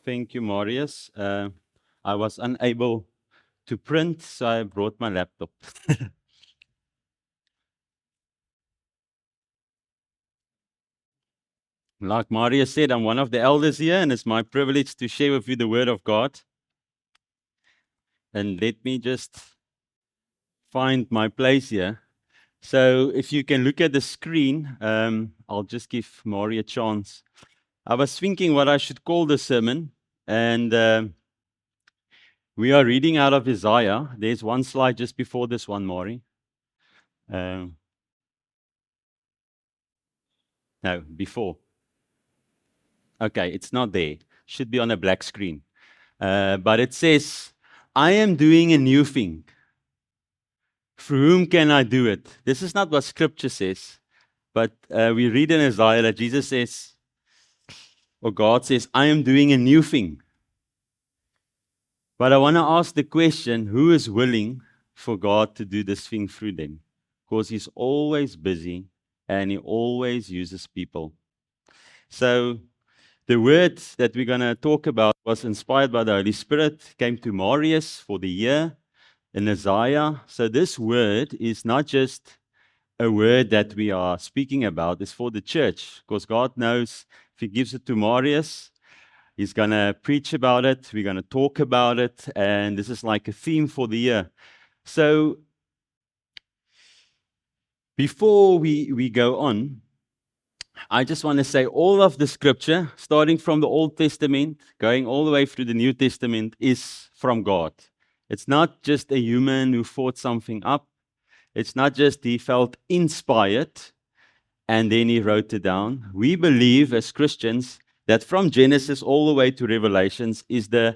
Thank you, Marius. I was unable to print, so I brought my laptop. Like Marius said, I'm one of the elders here, and it's my privilege to share with you the Word of God. And let me just find my place here. So if you can look at the screen, I'll just give Mari a chance. I was thinking what I should call the sermon, and we are reading out of Isaiah. There's one slide just before this one, Mari. No, before. Okay, it's not there. Should be on a black screen. But it says, I am doing a new thing. Through whom can I do it? This is not what Scripture says. But we read in Isaiah that Jesus says, or God says, I am doing a new thing. But I want to ask the question, who is willing for God to do this thing through them? Because He's always busy and He always uses people. So the word that we're going to talk about was inspired by the Holy Spirit, came to Marius for the year in Isaiah. So this word is not just a word that we are speaking about, it's for the church, because God knows if He gives it to Marius, He's going to preach about it, we're going to talk about it, and this is like a theme for the year. So before we go on, I just want to say all of the scripture, starting from the Old Testament, going all the way through the New Testament, is from God. It's not just a human who thought something up. It's not just he felt inspired and then he wrote it down. We believe as Christians that from Genesis all the way to Revelations is the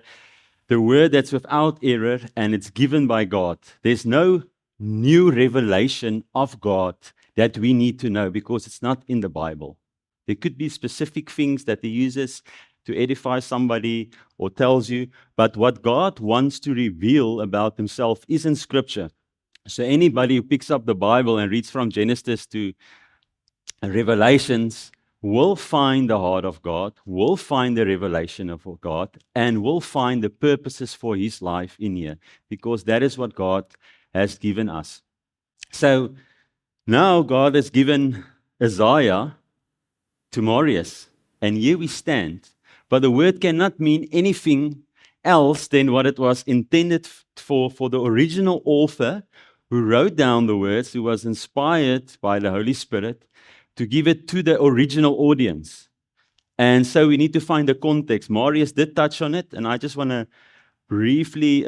word that's without error and it's given by God. There's no new revelation of God that we need to know because it's not in the Bible. There could be specific things that He uses to edify somebody or tells you, but what God wants to reveal about Himself is in Scripture. So anybody who picks up the Bible and reads from Genesis to Revelations will find the heart of God, will find the revelation of God, and will find the purposes for His life in here, because that is what God has given us. So now God has given Isaiah to Marius, and here we stand. But the word cannot mean anything else than what it was intended for the original author who wrote down the words, who was inspired by the Holy Spirit to give it to the original audience. And so we need to find the context. Marius did touch on it, and I just want to briefly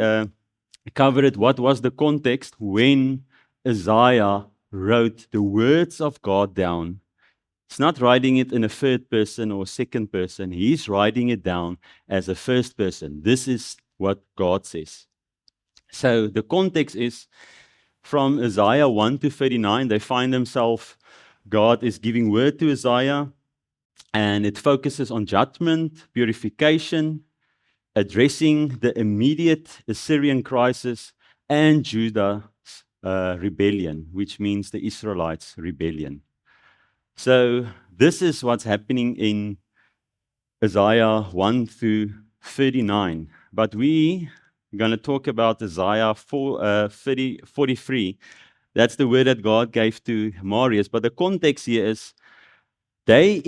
cover it. What was the context when Isaiah wrote the words of God down? He's not writing it in a third person or second person. He's writing it down as a first person. This is what God says. So the context is from Isaiah 1 to 39. They find themselves, God is giving word to Isaiah, and it focuses on judgment, purification, addressing the immediate Assyrian crisis and Judah's rebellion, which means the Israelites' rebellion. So this is what's happening in Isaiah 1 through 39. But we're going to talk about Isaiah 43. That's the word that God gave to Marius. But the context here is I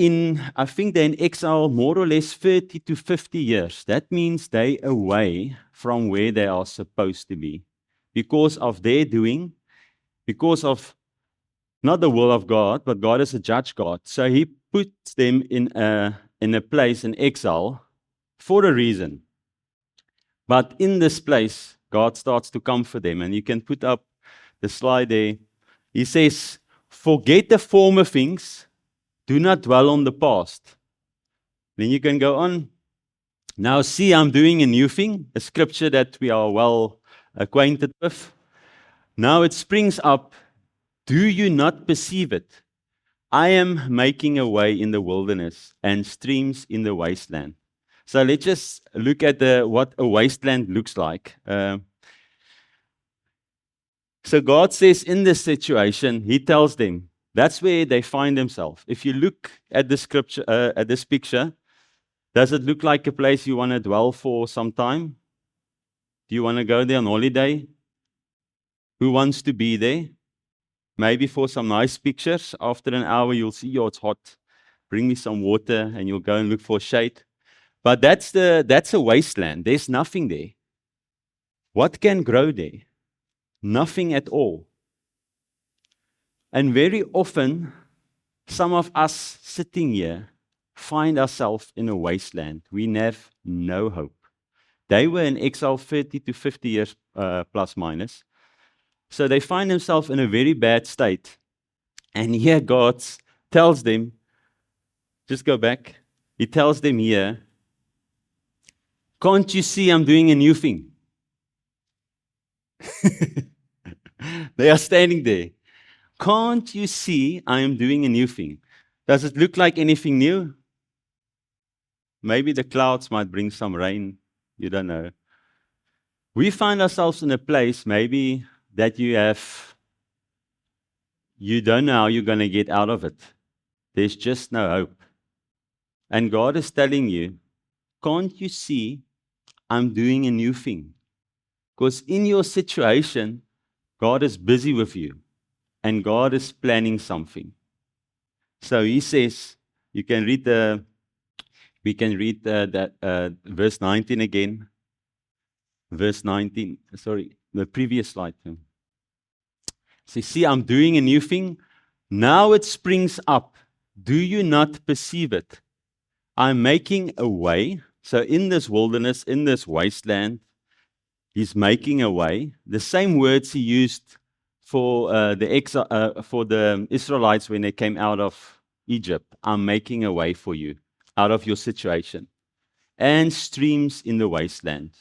think they're in exile more or less 30 to 50 years. That means they're away from where they are supposed to be because of their doing, because of not the will of God, but God is a judge God. So He puts them in a place in exile for a reason. But in this place, God starts to comfort them. And you can put up the slide there. He says, forget the former things. Do not dwell on the past. Then you can go on. Now see, I'm doing a new thing, a scripture that we are well acquainted with. Now it springs up. Do you not perceive it? I am making a way in the wilderness and streams in the wasteland. So let's just look at what a wasteland looks like. So God says in this situation, He tells them, that's where they find themselves. If you look at the scripture, at this picture, Does it look like a place you want to dwell for some time? Do you want to go there on holiday? Who wants to be there? Maybe for some nice pictures. After an hour, you'll see, oh, it's hot. Bring me some water, and you'll go and look for shade. But that's a wasteland. There's nothing there. What can grow there? Nothing at all. And very often, some of us sitting here find ourselves in a wasteland. We have no hope. They were in exile 30 to 50 years plus minus. So they find themselves in a very bad state. And here God tells them, just go back. He tells them here, can't you see I'm doing a new thing? They are standing there. Can't you see I am doing a new thing? Does it look like anything new? Maybe the clouds might bring some rain. You don't know. We find ourselves in a place maybe that you don't know how you're going to get out of it. There's just no hope. And God is telling you, can't you see I'm doing a new thing? Because in your situation, God is busy with you. And God is planning something. So he says, we can read that verse 19 again. Verse 19, sorry, the previous slide. So see, I'm doing a new thing. Now it springs up. Do you not perceive it? I'm making a way. So in this wilderness, in this wasteland, he's making a way. The same words he used for the Israelites when they came out of Egypt. I'm making a way for you out of your situation. And streams in the wasteland.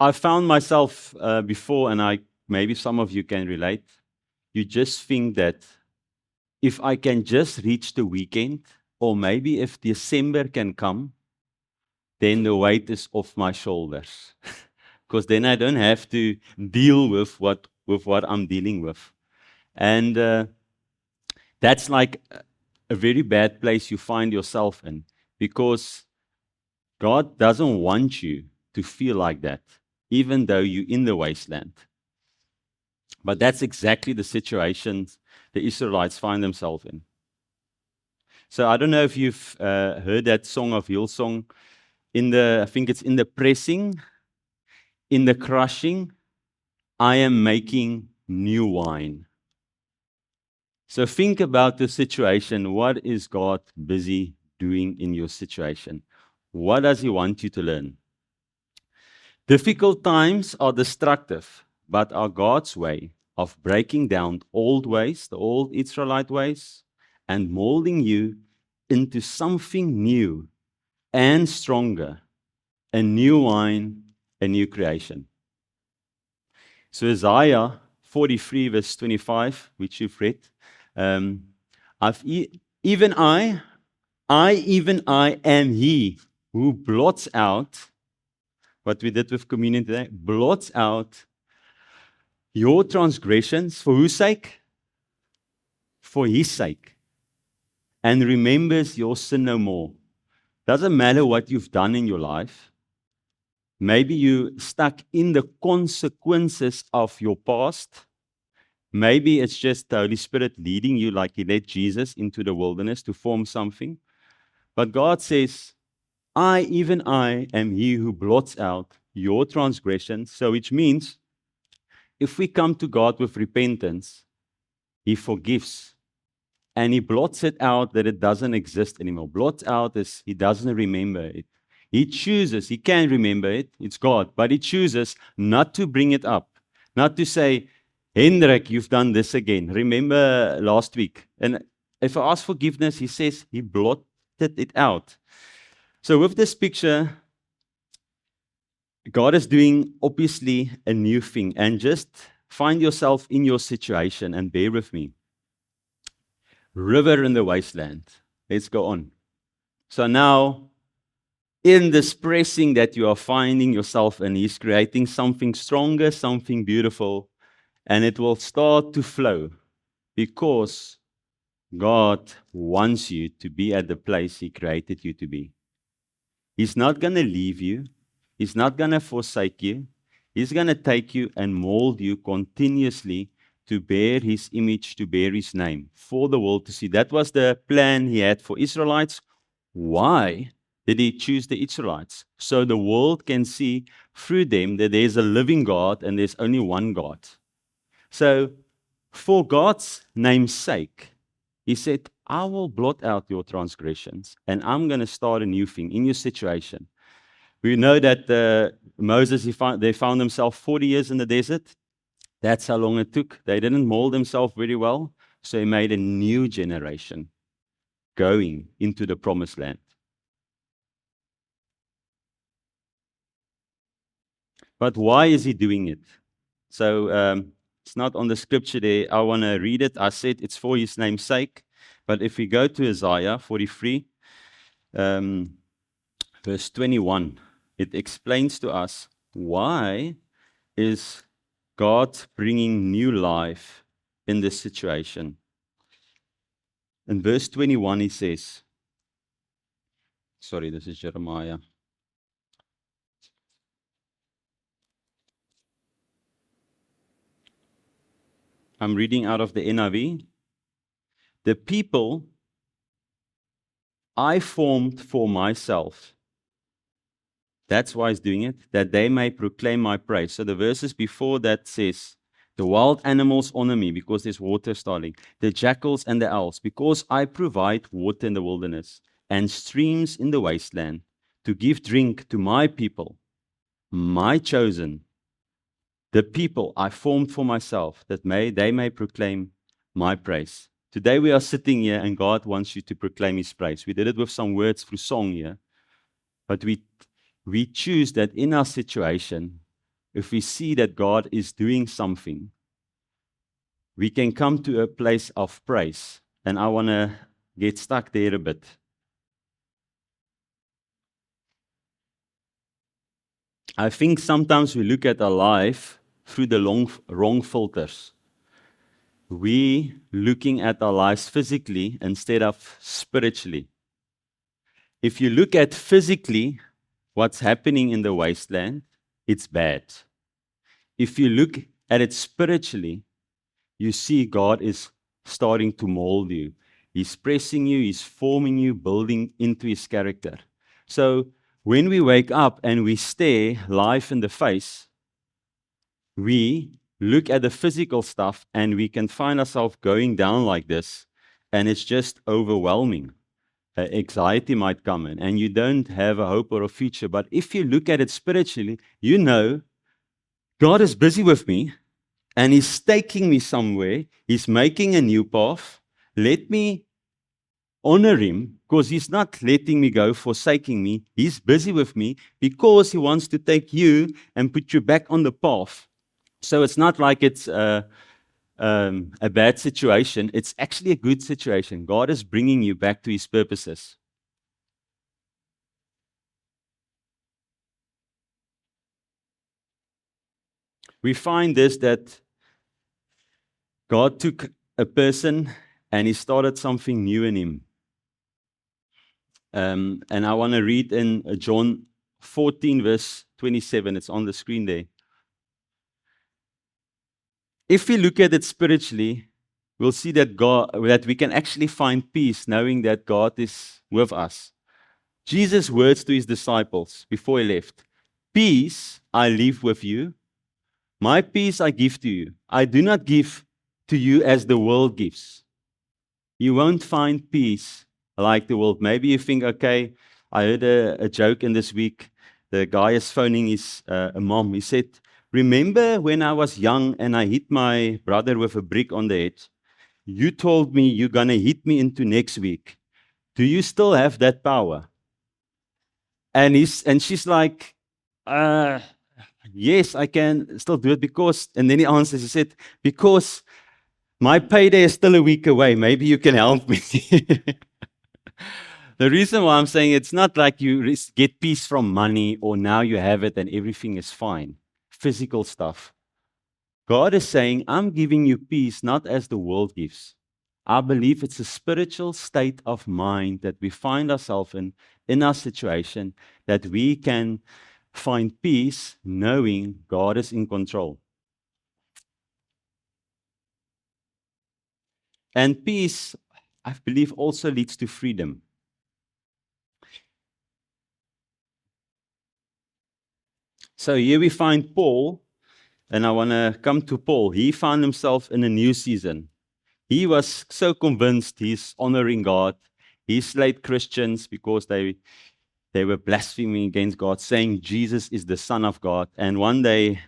I found myself before, and maybe some of you can relate. You just think that if I can just reach the weekend, or maybe if December can come, then the weight is off my shoulders. Because then I don't have to deal with what I'm dealing with. And that's like a very bad place you find yourself in. Because God doesn't want you to feel like that, even though you're in the wasteland. But that's exactly the situation the Israelites find themselves in. So I don't know if you've heard that song of Hillsong. I think it's in the pressing, in the crushing, I am making new wine. So think about the situation. What is God busy doing in your situation? What does He want you to learn? Difficult times are destructive, but are God's way of breaking down old ways, the old Israelite ways, and molding you into something new and stronger, a new wine, a new creation. So Isaiah 43 verse 25, which you've read, even I am He who blots out, what we did with communion today, blots out your transgressions. For whose sake? For His sake. And remembers your sin no more. Doesn't matter what you've done in your life. Maybe you're stuck in the consequences of your past. Maybe it's just the Holy Spirit leading you like He led Jesus into the wilderness to form something. But God says, even I am He who blots out your transgressions. So which means, if we come to God with repentance, He forgives. And He blots it out that it doesn't exist anymore. Blots out is He doesn't remember it. He chooses, He can remember it, it's God, but He chooses not to bring it up. Not to say, Hendrik, you've done this again. Remember last week. And if I ask forgiveness, He says He blotted it out. So with this picture, God is doing obviously a new thing. And just find yourself in your situation and bear with me. River in the wasteland. Let's go on. So now, in this pressing that you are finding yourself in, He's creating something stronger, something beautiful, and it will start to flow because God wants you to be at the place He created you to be. He's not going to leave you. He's not going to forsake you. He's going to take you and mold you continuously to bear His image, to bear His name for the world to see. That was the plan He had for Israelites. Why did He choose the Israelites? So the world can see through them that there's a living God and there's only one God. So for God's name's sake, He said, I will blot out your transgressions and I'm going to start a new thing in your situation. We know that Moses, they found themselves 40 years in the desert. That's how long it took. They didn't mold themselves very well. So He made a new generation going into the promised land. But why is He doing it? So it's not on the scripture there. I want to read it. I said it's for His name's sake. But if we go to Isaiah 43, verse 21, it explains to us why is God bringing new life in this situation. In verse 21, He says, sorry, this is Jeremiah. I'm reading out of the NIV. The people I formed for myself. That's why He's doing it, that they may proclaim my praise. So the verses before that says, the wild animals honor me because there's water starting. The jackals and the owls, because I provide water in the wilderness and streams in the wasteland to give drink to my people, my chosen, the people I formed for myself, that they may proclaim my praise. Today we are sitting here and God wants you to proclaim His praise. We did it with some words through song here, but we choose that in our situation, if we see that God is doing something, we can come to a place of praise. And I want to get stuck there a bit. I think sometimes we look at our life through the wrong filters. We looking at our lives physically instead of spiritually. If you look at physically what's happening in the wasteland, it's bad. If you look at it spiritually, you see God is starting to mold you. He's pressing you, He's forming you, building into His character. So when we wake up and we stare life in the face, we look at the physical stuff and we can find ourselves going down like this, and it's just overwhelming. Anxiety might come in, and you don't have a hope or a future. But if you look at it spiritually, you know God is busy with me, and He's taking me somewhere. He's making a new path. Let me honor Him, because He's not letting me go, forsaking me. He's busy with me because He wants to take you and put you back on the path. So it's not like it's a bad situation. It's actually a good situation. God is bringing you back to His purposes. We find this, that God took a person and He started something new in him. And I want to read in John 14, verse 27. It's on the screen there. If we look at it spiritually, we'll see that we can actually find peace knowing that God is with us. Jesus' words to His disciples before He left: peace I leave with you, my peace I give to you. I do not give to you as the world gives. You won't find peace like the world. Maybe you think, okay, I heard a joke in this week. The guy is phoning his mom. He said, remember when I was young and I hit my brother with a brick on the head? You told me you're going to hit me into next week. Do you still have that power? And she's like, yes, I can still do it because, and then he answers, he said, because my payday is still a week away. Maybe you can help me. The reason why I'm saying it's not like you get peace from money or now you have it and everything is fine. Physical stuff. God is saying, I'm giving you peace not as the world gives. I believe it's a spiritual state of mind that we find ourselves in our situation, that we can find peace knowing God is in control. And peace, I believe, also leads to freedom. So here we find Paul, and I want to come to Paul. He found himself in a new season. He was so convinced he's honoring God. He slayed Christians because they were blaspheming against God, saying Jesus is the Son of God. And one day,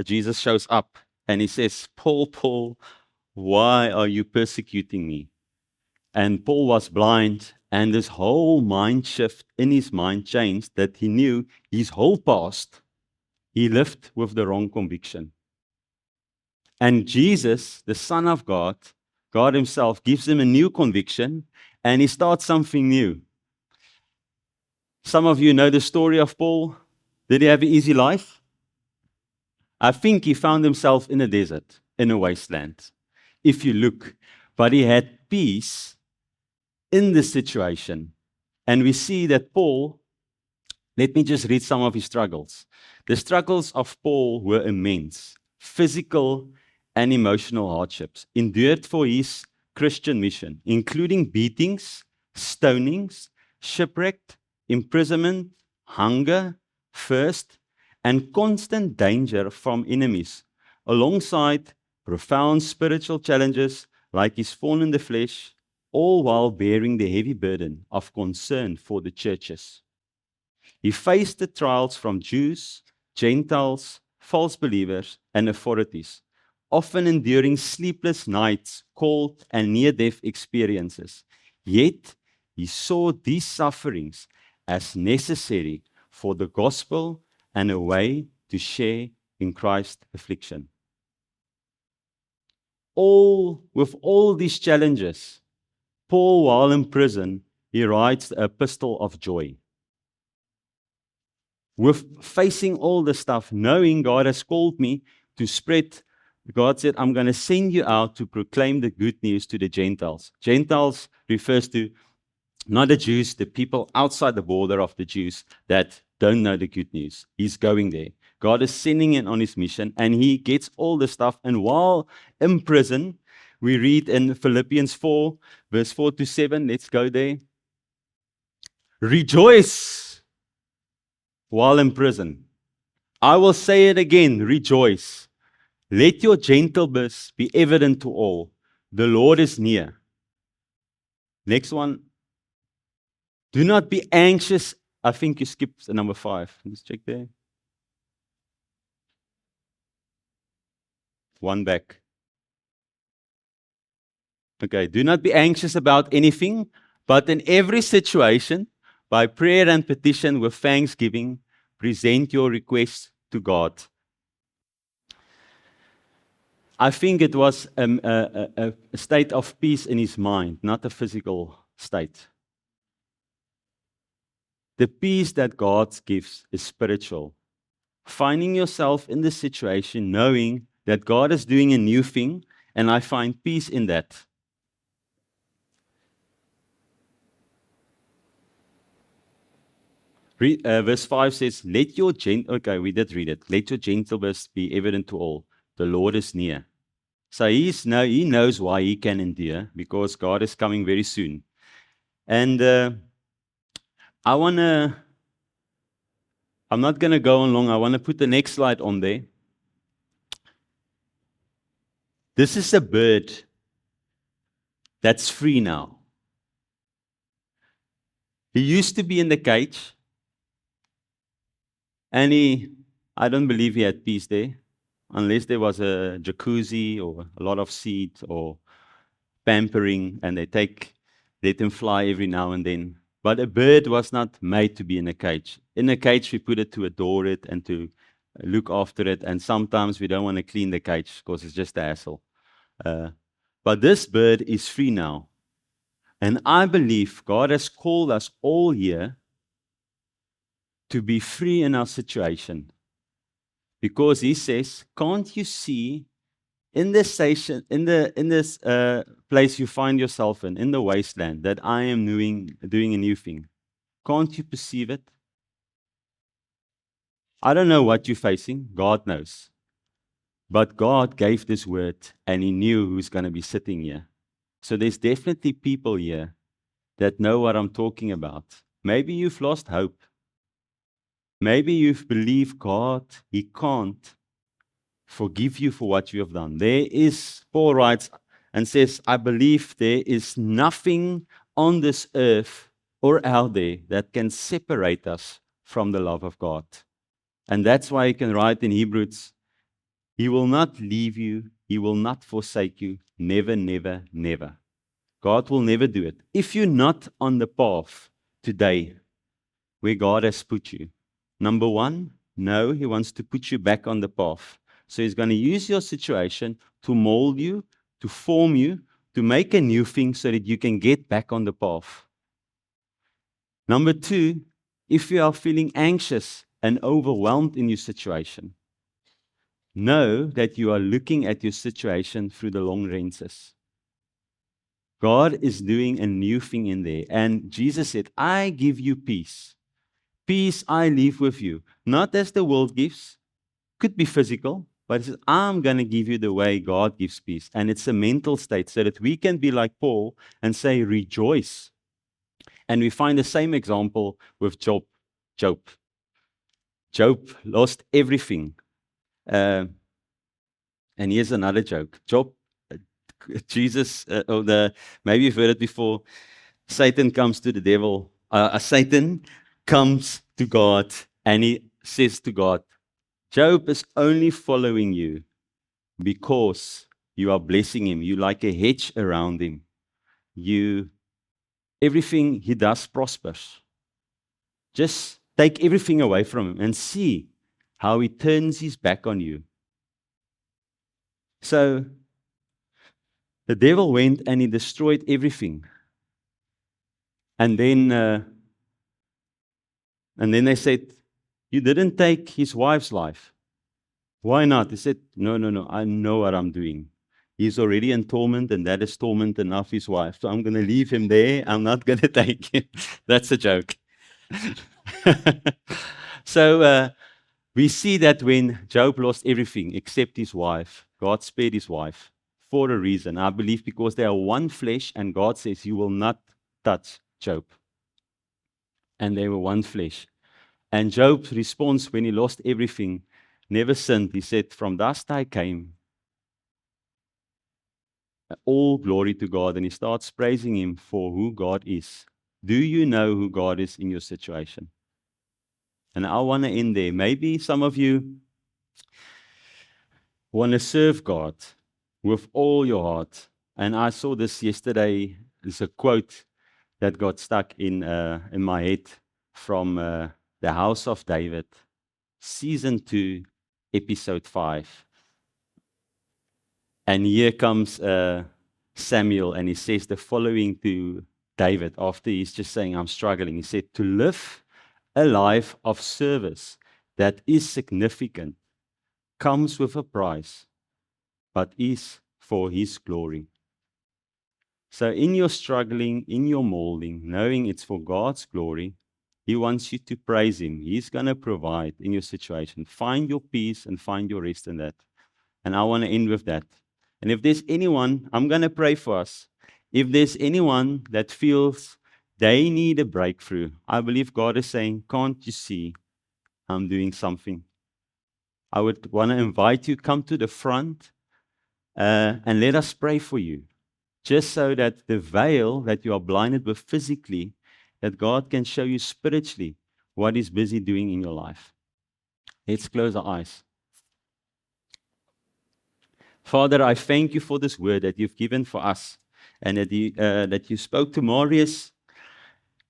Jesus shows up and he says, Paul, Paul, why are you persecuting me? And Paul was blind, and this whole mind shift in his mind changed, that he knew his whole past, he lived with the wrong conviction. And Jesus, the Son of God, God Himself, gives him a new conviction, and he starts something new. Some of you know the story of Paul. Did he have an easy life? I think he found himself in a desert, in a wasteland, if you look. But he had peace in this situation. And we see that Paul, let me just read some of his struggles. The struggles of Paul were immense, physical and emotional hardships, endured for his Christian mission, including beatings, stonings, shipwreck, imprisonment, hunger, thirst, and constant danger from enemies, alongside profound spiritual challenges like his thorn in the flesh, all while bearing the heavy burden of concern for the churches. He faced the trials from Jews, Gentiles, false believers, and authorities, often enduring sleepless nights, cold, and near-death experiences. Yet, he saw these sufferings as necessary for the gospel and a way to share in Christ's affliction. With all these challenges, Paul, while in prison, he writes the epistle of joy. With facing all the stuff, knowing God has called me to spread, God said, I'm going to send you out to proclaim the good news to the Gentiles. Gentiles refers to not the Jews, the people outside the border of the Jews that don't know the good news. He's going there. God is sending him on his mission, and he gets all the stuff. And while in prison, we read in Philippians 4, verse 4 to 7. Let's go there. Rejoice while in prison. I will say it again, rejoice. Let your gentleness be evident to all. The Lord is near. Next one. Do not be anxious. I think you skipped number 5. Let's check there. One back. Okay, do not be anxious about anything, but in every situation, by prayer and petition with thanksgiving, present your requests to God. I think it was a state of peace in his mind, not a physical state. The peace that God gives is spiritual. Finding yourself in this situation, knowing that God is doing a new thing, and I find peace in that. Verse 5 says, okay, we did read it. Let your gentleness be evident to all. The Lord is near. So he knows why he can endure, because God is coming very soon. And I'm not going to go on long. I want to put the next slide on there. This is a bird that's free now. He used to be in the cage, and I don't believe he had peace there, unless there was a jacuzzi or a lot of seeds or pampering, and let him fly every now and then. But a bird was not made to be in a cage. In a cage, we put it to adore it and to look after it, and sometimes we don't want to clean the cage because it's just a hassle. But this bird is free now. And I believe God has called us all here to be free in our situation. Because He says, can't you see in this station, in this place you find yourself in the wasteland, that I am doing a new thing. Can't you perceive it? I don't know what you're facing. God knows. But God gave this word, and He knew who's going to be sitting here. So there's definitely people here that know what I'm talking about. Maybe you've lost hope. Maybe you've believed God, He can't forgive you for what you have done. Paul writes and says, I believe there is nothing on this earth or out there that can separate us from the love of God. And that's why he can write in Hebrews, He will not leave you, He will not forsake you, never, never, never. God will never do it. If you're not on the path today where God has put you, number one, no, He wants to put you back on the path. So He's going to use your situation to mold you, to form you, to make a new thing so that you can get back on the path. Number two, if you are feeling anxious and overwhelmed in your situation, know that you are looking at your situation through the long lenses. God is doing a new thing in there. And Jesus said, I give you peace. Peace I leave with you. Not as the world gives. Could be physical. But He says, I'm going to give you the way God gives peace. And it's a mental state so that we can be like Paul and say, rejoice. And we find the same example with Job. Job lost everything. And here's another joke. Maybe you've heard it before. Satan comes to the devil. Satan comes to God and he says to God, Job is only following you because you are blessing him. You like a hedge around him. Everything he does prospers. Just take everything away from him and see how he turns his back on you. So the devil went and he destroyed everything. And then they said, you didn't take his wife's life. Why not? He said, no, I know what I'm doing. He's already in torment, and that is torment enough, his wife. So I'm going to leave him there. I'm not going to take him. That's a joke. So we see that when Job lost everything except his wife, God spared his wife for a reason. I believe because they are one flesh, and God says, you will not touch Job. And they were one flesh. And Job's response when he lost everything, never sinned. He said, from dust I came. All glory to God. And he starts praising Him for who God is. Do you know who God is in your situation? And I want to end there. Maybe some of you want to serve God with all your heart. And I saw this yesterday. It's a quote that got stuck in my head from The House of David, Season 2, Episode 5. And here comes Samuel, and he says the following to David after he's just saying, I'm struggling. He said, to live a life of service that is significant comes with a price, but is for His glory. So in your struggling, in your molding, knowing it's for God's glory, He wants you to praise Him. He's going to provide in your situation. Find your peace and find your rest in that. And I want to end with that. And if there's anyone, I'm going to pray for us. If there's anyone that feels they need a breakthrough, I believe God is saying, can't you see I'm doing something? I would want to invite you, come to the front and let us pray for you. Just so that the veil that you are blinded with physically, that God can show you spiritually what He's busy doing in your life. Let's close our eyes. Father, I thank You for this word that You've given for us and that You spoke to Marius,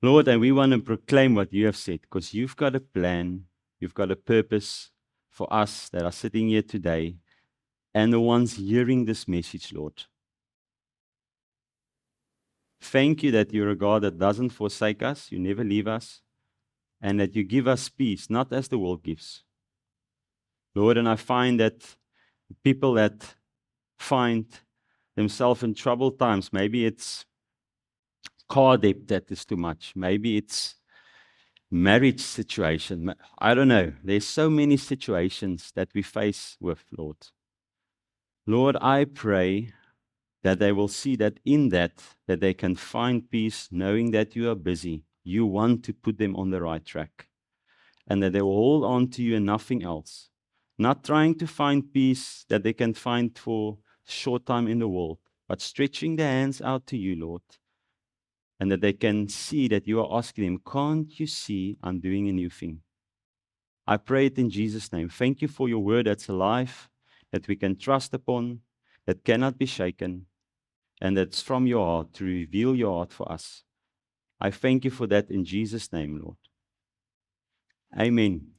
Lord, and we want to proclaim what You have said because You've got a plan, You've got a purpose for us that are sitting here today and the ones hearing this message, Lord. Thank You that You're a God that doesn't forsake us, You never leave us, and that You give us peace, not as the world gives. Lord, and I find that people that find themselves in troubled times. Maybe it's car debt that is too much. Maybe it's marriage situation. I don't know. There's so many situations that we face with, Lord. Lord, I pray that they will see that in that they can find peace, knowing that you are busy. You want to put them on the right track, and that they will hold on to you and nothing else. Not trying to find peace that they can find for short time in the world, but stretching their hands out to you, Lord, and that they can see that you are asking them, can't you see I'm doing a new thing? I pray it in Jesus' name. Thank you for your word that's alive, that we can trust upon, that cannot be shaken, and that's from your heart to reveal your heart for us. I thank you for that in Jesus' name, Lord. Amen.